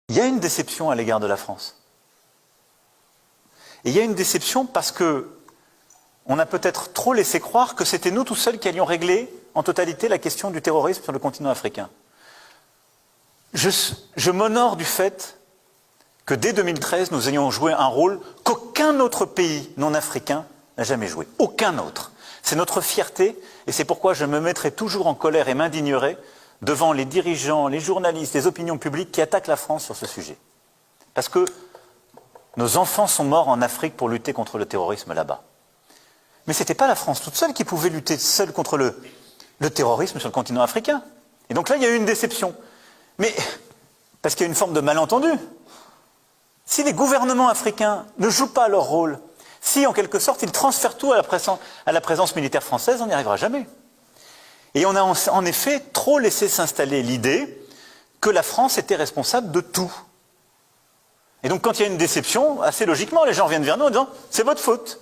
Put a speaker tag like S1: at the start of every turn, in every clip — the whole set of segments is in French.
S1: Il y a une déception à l'égard de la France. Et il y a une déception parce que on a peut-être trop laissé croire que c'était nous tout seuls qui allions régler en totalité la question du terrorisme sur le continent africain. Je m'honore du fait que dès 2013, nous ayons joué un rôle qu'aucun autre pays non africain n'a jamais joué. Aucun autre. C'est notre fierté et c'est pourquoi je me mettrai toujours en colère et m'indignerai devant les dirigeants, les journalistes, les opinions publiques qui attaquent la France sur ce sujet. Parce que nos enfants sont morts en Afrique pour lutter contre le terrorisme là-bas. Mais ce n'était pas la France toute seule qui pouvait lutter seule contre le terrorisme sur le continent africain. Et donc là, il y a eu une déception. Mais, parce qu'il y a une forme de malentendu. Si les gouvernements africains ne jouent pas leur rôle, si en quelque sorte ils transfèrent tout à la présence militaire française, on n'y arrivera jamais. Et on a en effet trop laissé s'installer l'idée que la France était responsable de tout. Et donc quand il y a une déception, assez logiquement, les gens viennent vers nous en disant « c'est votre faute ».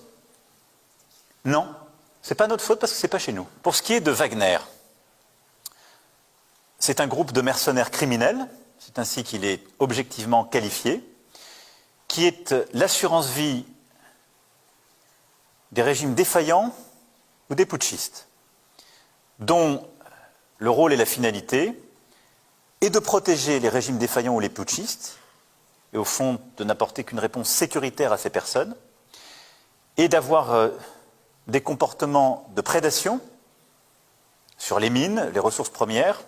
S1: Non, ce n'est pas notre faute parce que ce n'est pas chez nous. Pour ce qui est de Wagner, c'est un groupe de mercenaires criminels, c'est ainsi qu'il est objectivement qualifié, qui est l'assurance vie des régimes défaillants ou des putschistes, dont le rôle et la finalité est de protéger les régimes défaillants ou les putschistes, et au fond de n'apporter qu'une réponse sécuritaire à ces personnes, et d'avoir des comportements de prédation sur les mines, les ressources premières,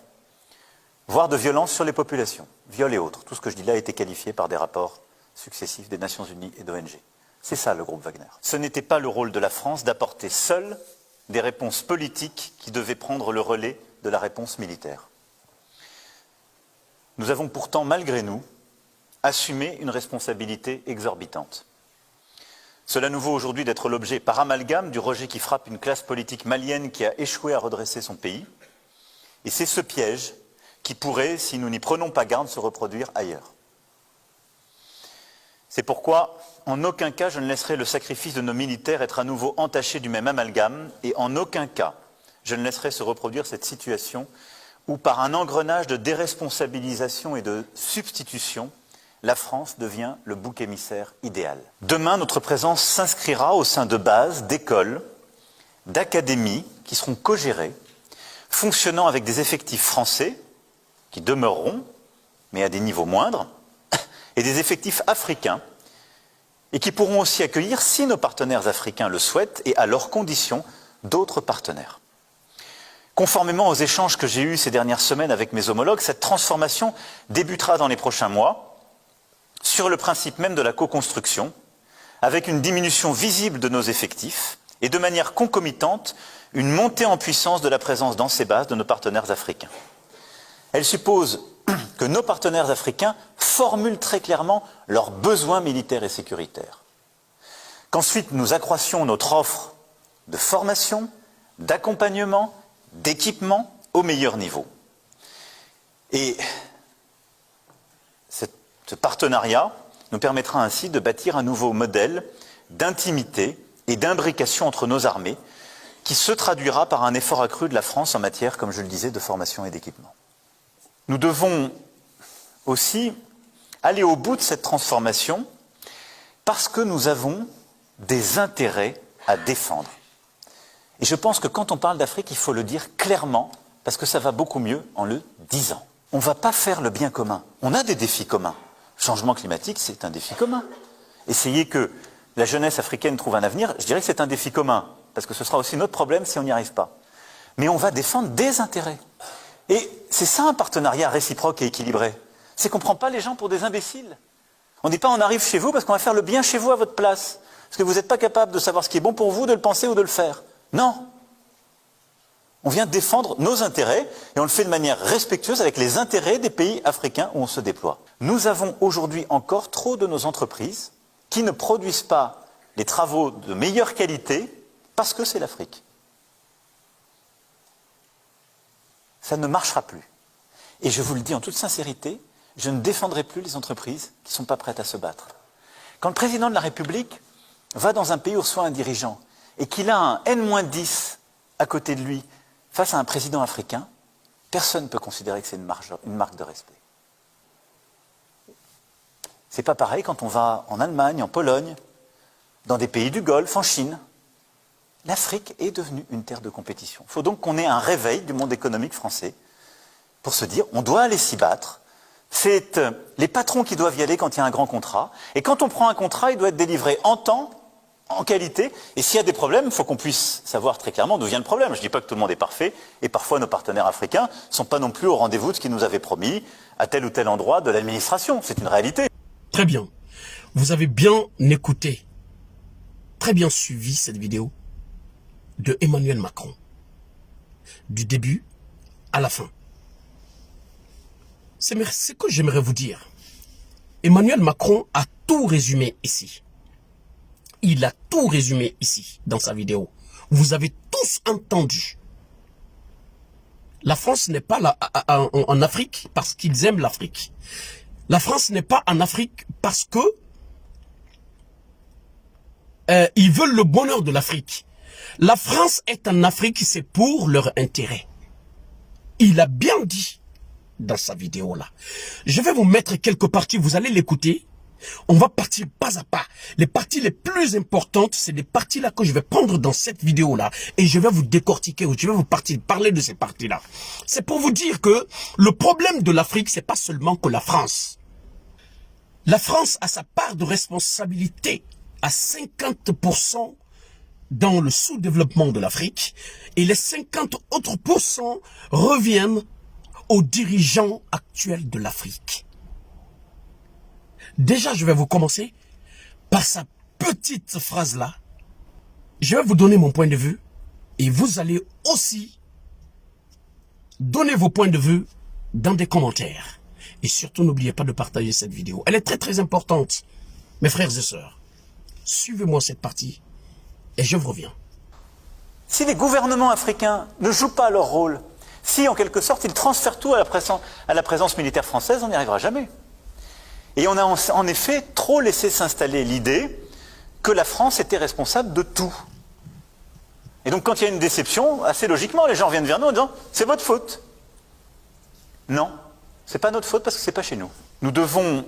S1: voire de violence sur les populations, viol et autres. Tout ce que je dis là a été qualifié par des rapports successifs des Nations Unies et d'ONG. C'est ça le groupe Wagner. Ce n'était pas le rôle de la France d'apporter seule des réponses politiques qui devaient prendre le relais de la réponse militaire. Nous avons pourtant, malgré nous, assumé une responsabilité exorbitante. Cela nous vaut aujourd'hui d'être l'objet par amalgame du rejet qui frappe une classe politique malienne qui a échoué à redresser son pays. Et c'est ce piège qui pourrait, si nous n'y prenons pas garde, se reproduire ailleurs. C'est pourquoi, en aucun cas, je ne laisserai le sacrifice de nos militaires être à nouveau entaché du même amalgame, et en aucun cas, je ne laisserai se reproduire cette situation où, par un engrenage de déresponsabilisation et de substitution, la France devient le bouc émissaire idéal. Demain, notre présence s'inscrira au sein de bases, d'écoles, d'académies qui seront co-gérées, fonctionnant avec des effectifs français, qui demeureront, mais à des niveaux moindres, et des effectifs africains, et qui pourront aussi accueillir, si nos partenaires africains le souhaitent, et à leurs conditions, d'autres partenaires. Conformément aux échanges que j'ai eus ces dernières semaines avec mes homologues, cette transformation débutera dans les prochains mois, sur le principe même de la co-construction, avec une diminution visible de nos effectifs, et de manière concomitante, une montée en puissance de la présence dans ces bases de nos partenaires africains. Elle suppose que nos partenaires africains formulent très clairement leurs besoins militaires et sécuritaires. Qu'ensuite nous accroissions notre offre de formation, d'accompagnement, d'équipement au meilleur niveau. Et ce partenariat nous permettra ainsi de bâtir un nouveau modèle d'intimité et d'imbrication entre nos armées qui se traduira par un effort accru de la France en matière, comme je le disais, de formation et d'équipement. Nous devons aussi aller au bout de cette transformation parce que nous avons des intérêts à défendre. Et je pense que quand on parle d'Afrique, il faut le dire clairement parce que ça va beaucoup mieux en le disant. On ne va pas faire le bien commun. On a des défis communs. Le changement climatique, c'est un défi commun. Essayer que la jeunesse africaine trouve un avenir, je dirais que c'est un défi commun, parce que ce sera aussi notre problème si on n'y arrive pas. Mais on va défendre des intérêts. Et c'est ça un partenariat réciproque et équilibré. C'est qu'on ne prend pas les gens pour des imbéciles. On ne dit pas on arrive chez vous parce qu'on va faire le bien chez vous à votre place. Parce que vous n'êtes pas capable de savoir ce qui est bon pour vous, de le penser ou de le faire. Non. On vient défendre nos intérêts et on le fait de manière respectueuse avec les intérêts des pays africains où on se déploie. Nous avons aujourd'hui encore trop de nos entreprises qui ne produisent pas les travaux de meilleure qualité parce que c'est l'Afrique. Ça ne marchera plus. Et je vous le dis en toute sincérité, je ne défendrai plus les entreprises qui ne sont pas prêtes à se battre. Quand le président de la République va dans un pays où reçoit un dirigeant et qu'il a un N-10 à côté de lui face à un président africain, personne ne peut considérer que c'est une marque de respect. C'est pas pareil quand on va en Allemagne, en Pologne, dans des pays du Golfe, en Chine. L'Afrique est devenue une terre de compétition. Il faut donc qu'on ait un réveil du monde économique français pour se dire on doit aller s'y battre. C'est les patrons qui doivent y aller quand il y a un grand contrat. Et quand on prend un contrat, il doit être délivré en temps, en qualité. Et s'il y a des problèmes, il faut qu'on puisse savoir très clairement d'où vient le problème. Je ne dis pas que tout le monde est parfait. Et parfois, nos partenaires africains ne sont pas non plus au rendez-vous de ce qu'ils nous avaient promis à tel ou tel endroit de l'administration. C'est une réalité.
S2: Très bien. Vous avez bien écouté, très bien suivi cette vidéo de Emmanuel Macron. Du début à la fin. C'est ce que j'aimerais vous dire. Emmanuel Macron a tout résumé ici. Il a tout résumé ici, dans sa vidéo. Vous avez tous entendu. La France n'est pas là, en Afrique parce qu'ils aiment l'Afrique. La France n'est pas en Afrique parce que ils veulent le bonheur de l'Afrique. La France est en Afrique, c'est pour leur intérêt. Il a bien dit dans sa vidéo là. Je vais vous mettre quelques parties, vous allez l'écouter. On va partir pas à pas. Les parties les plus importantes, c'est des parties là que je vais prendre dans cette vidéo là. Et je vais vous décortiquer, je vais vous parler de ces parties là. C'est pour vous dire que le problème de l'Afrique, c'est pas seulement que la France. La France a sa part de responsabilité à 50% dans le sous-développement de l'Afrique. Et les 50 autres pourcents reviennent aux dirigeants actuels de l'Afrique. Déjà, je vais vous commencer par sa petite phrase-là. Je vais vous donner mon point de vue et vous allez aussi donner vos points de vue dans des commentaires. Et surtout, n'oubliez pas de partager cette vidéo. Elle est très très importante. Mes frères et sœurs, suivez-moi cette partie et je vous reviens.
S1: Si les gouvernements africains ne jouent pas leur rôle, si en quelque sorte ils transfèrent tout à la présence militaire française, on n'y arrivera jamais. Et on a en effet trop laissé s'installer l'idée que la France était responsable de tout. Et donc quand il y a une déception, assez logiquement, les gens viennent vers nous en disant « c'est votre faute ». Non, c'est pas notre faute parce que c'est pas chez nous. Nous devons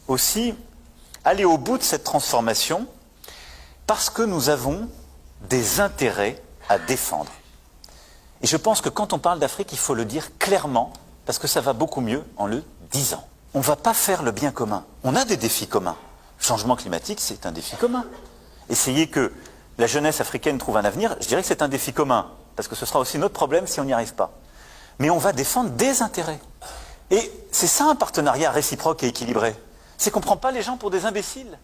S1: aussi aller au bout de cette transformation parce que nous avons des intérêts à défendre. Et je pense que quand on parle d'Afrique, il faut le dire clairement, parce que ça va beaucoup mieux en le disant. On ne va pas faire le bien commun. On a des défis communs. Le changement climatique, c'est un défi commun. Essayer que la jeunesse africaine trouve un avenir, je dirais que c'est un défi commun, parce que ce sera aussi notre problème si on n'y arrive pas. Mais on va défendre des intérêts. Et c'est ça un partenariat réciproque et équilibré. C'est qu'on ne prend pas les gens pour des imbéciles.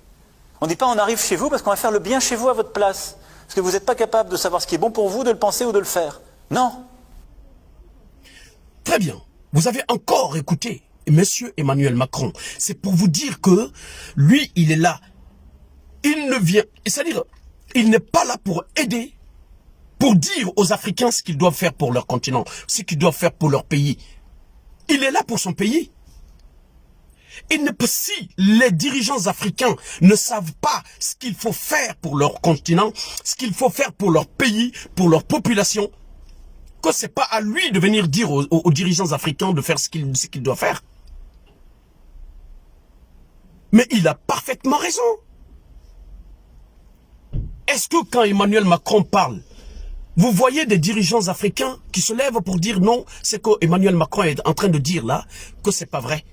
S1: On ne dit pas on arrive chez vous parce qu'on va faire le bien chez vous à votre place. Parce que vous n'êtes pas capable de savoir ce qui est bon pour vous, de le penser ou de le faire. Non.
S2: Très bien. Vous avez encore écouté Monsieur Emmanuel Macron. C'est pour vous dire que lui, il est là. Il ne vient... C'est-à-dire, il n'est pas là pour aider, pour dire aux Africains ce qu'ils doivent faire pour leur continent, ce qu'ils doivent faire pour leur pays. Il est là pour son pays. Si les dirigeants africains ne savent pas ce qu'il faut faire pour leur continent, ce qu'il faut faire pour leur pays, pour leur population, que c'est pas à lui de venir dire aux dirigeants africains de faire ce qu'il doit faire. Mais il a parfaitement raison. Est-ce que quand Emmanuel Macron parle, vous voyez des dirigeants africains qui se lèvent pour dire non, c'est que Emmanuel Macron est en train de dire là, que c'est pas vrai?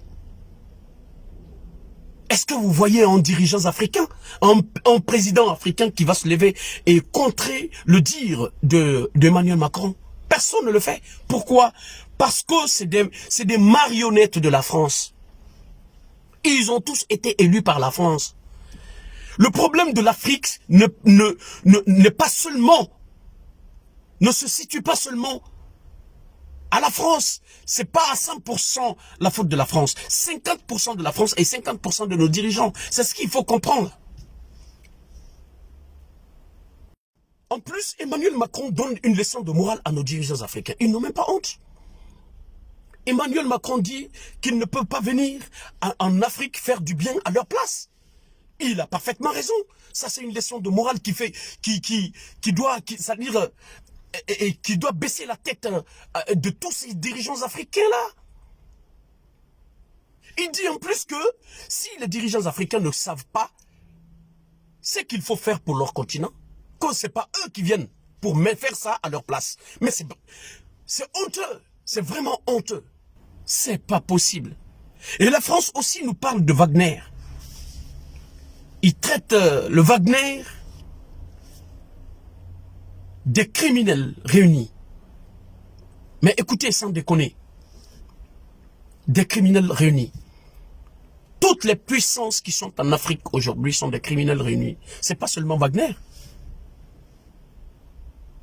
S2: Est-ce que vous voyez un dirigeant africain, un président africain qui va se lever et contrer le dire d'Emmanuel Macron? Personne ne le fait. Pourquoi? Parce que c'est des marionnettes de la France. Ils ont tous été élus par la France. Le problème de l'Afrique n'est pas seulement, ne se situe pas seulement à la France. C'est pas à 100% la faute de la France. 50% de la France et 50% de nos dirigeants. C'est ce qu'il faut comprendre. En plus, Emmanuel Macron donne une leçon de morale à nos dirigeants africains. Ils n'ont même pas honte. Emmanuel Macron dit qu'il ne peut pas venir en Afrique faire du bien à leur place. Il a parfaitement raison. Ça, c'est une leçon de morale qui doit baisser la tête de tous ces dirigeants africains-là. Il dit en plus que si les dirigeants africains ne savent pas ce qu'il faut faire pour leur continent, que ce n'est pas eux qui viennent pour faire ça à leur place. Mais c'est honteux, c'est vraiment honteux. C'est pas possible. Et la France aussi nous parle de Wagner. Il traite le Wagner des criminels réunis. Mais écoutez, sans déconner, des criminels réunis. Toutes les puissances qui sont en Afrique aujourd'hui sont des criminels réunis. C'est pas seulement Wagner.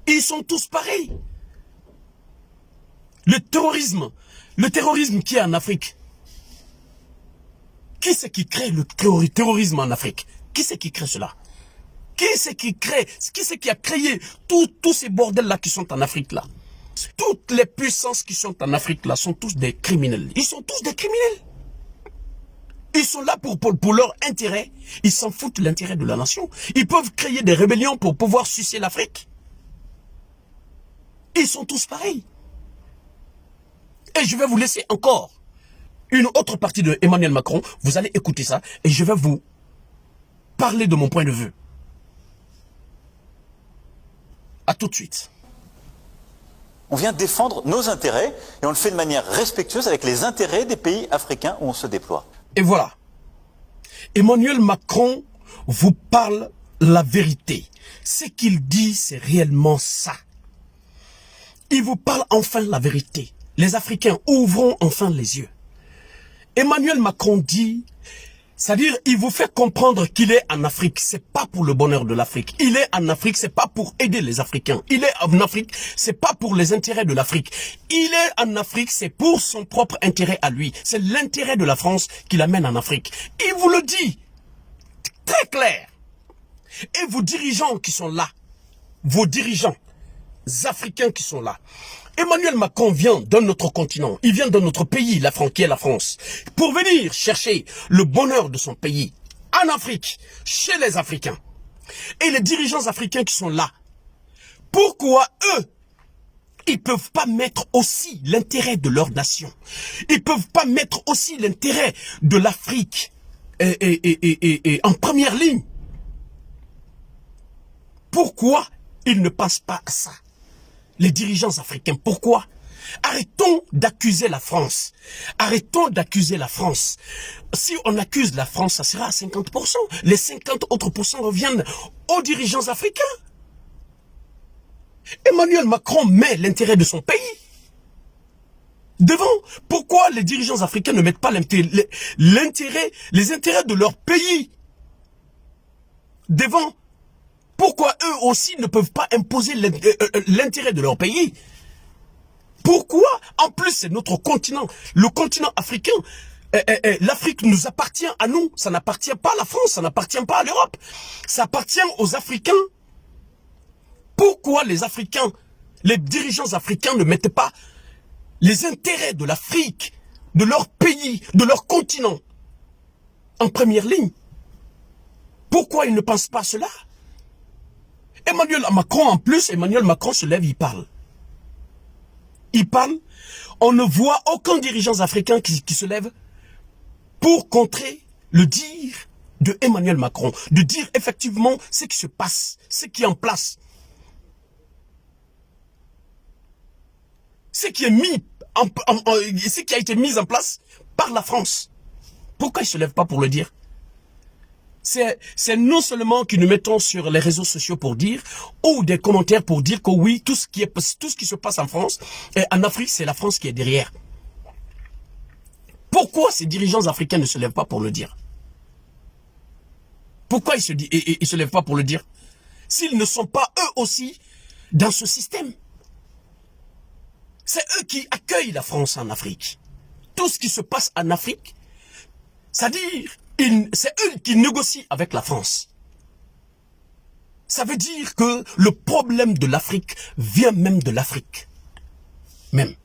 S2: Ils sont tous pareils. Le terrorisme qui est en Afrique. Qui c'est qui crée le terrorisme en Afrique? Qui c'est qui crée cela? Qui c'est qui a créé tous ces bordels-là qui sont en Afrique là? Toutes les puissances qui sont en Afrique là sont tous des criminels. Ils sont tous des criminels. Ils sont là pour leur intérêt. Ils s'en foutent de l'intérêt de la nation. Ils peuvent créer des rébellions pour pouvoir sucer l'Afrique. Ils sont tous pareils. Et je vais vous laisser encore une autre partie de Emmanuel Macron. Vous allez écouter ça et je vais vous parler de mon point de vue. À tout de suite.
S1: On vient défendre nos intérêts et on le fait de manière respectueuse avec les intérêts des pays africains où on se déploie.
S2: Et voilà. Emmanuel Macron vous parle la vérité. Ce qu'il dit, c'est réellement ça. Il vous parle enfin la vérité. Les Africains ouvrons enfin les yeux. Emmanuel Macron dit, c'est-à-dire, il vous fait comprendre qu'il est en Afrique. C'est pas pour le bonheur de l'Afrique. Il est en Afrique, c'est pas pour aider les Africains. Il est en Afrique, c'est pas pour les intérêts de l'Afrique. Il est en Afrique, c'est pour son propre intérêt à lui. C'est l'intérêt de la France qui l'amène en Afrique. Il vous le dit très clair. Et vos dirigeants qui sont là, vos dirigeants africains qui sont là, Emmanuel Macron vient d'un autre continent, il vient de notre pays, la France, qui est la France, pour venir chercher le bonheur de son pays, en Afrique, chez les Africains. Et les dirigeants africains qui sont là, pourquoi eux, ils ne peuvent pas mettre aussi l'intérêt de leur nation? Ils ne peuvent pas mettre aussi l'intérêt de l'Afrique en première ligne? Pourquoi ils ne pensent pas à ça? Les dirigeants africains, pourquoi? Arrêtons d'accuser la France. Arrêtons d'accuser la France. Si on accuse la France, ça sera à 50%. Les 50 autres pourcents reviennent aux dirigeants africains. Emmanuel Macron met l'intérêt de son pays devant. Pourquoi les dirigeants africains ne mettent pas les intérêts de leur pays devant? Pourquoi eux aussi ne peuvent pas imposer l'intérêt de leur pays? Pourquoi? En plus, c'est notre continent. Le continent africain, l'Afrique nous appartient à nous. Ça n'appartient pas à la France, ça n'appartient pas à l'Europe. Ça appartient aux Africains. Pourquoi les Africains, les dirigeants africains ne mettent pas les intérêts de l'Afrique, de leur pays, de leur continent en première ligne? Pourquoi ils ne pensent pas à cela? Emmanuel Macron, en plus, Emmanuel Macron se lève, il parle. Il parle, on ne voit aucun dirigeant africain qui se lève pour contrer le dire de Emmanuel Macron, de dire effectivement ce qui se passe, ce qui est en place. Ce qui est ce qui a été mis en place par la France. Pourquoi il ne se lève pas pour le dire? C'est non seulement que nous mettons sur les réseaux sociaux pour dire, ou des commentaires pour dire que oui, tout ce qui se passe en France, et en Afrique, c'est la France qui est derrière. Pourquoi ces dirigeants africains ne se lèvent pas pour le dire? Pourquoi ils se lèvent pas pour le dire? S'ils ne sont pas eux aussi dans ce système. C'est eux qui accueillent la France en Afrique. Tout ce qui se passe en Afrique, c'est-à-dire, c'est eux qui négocient avec la France. Ça veut dire que le problème de l'Afrique vient même de l'Afrique. Même.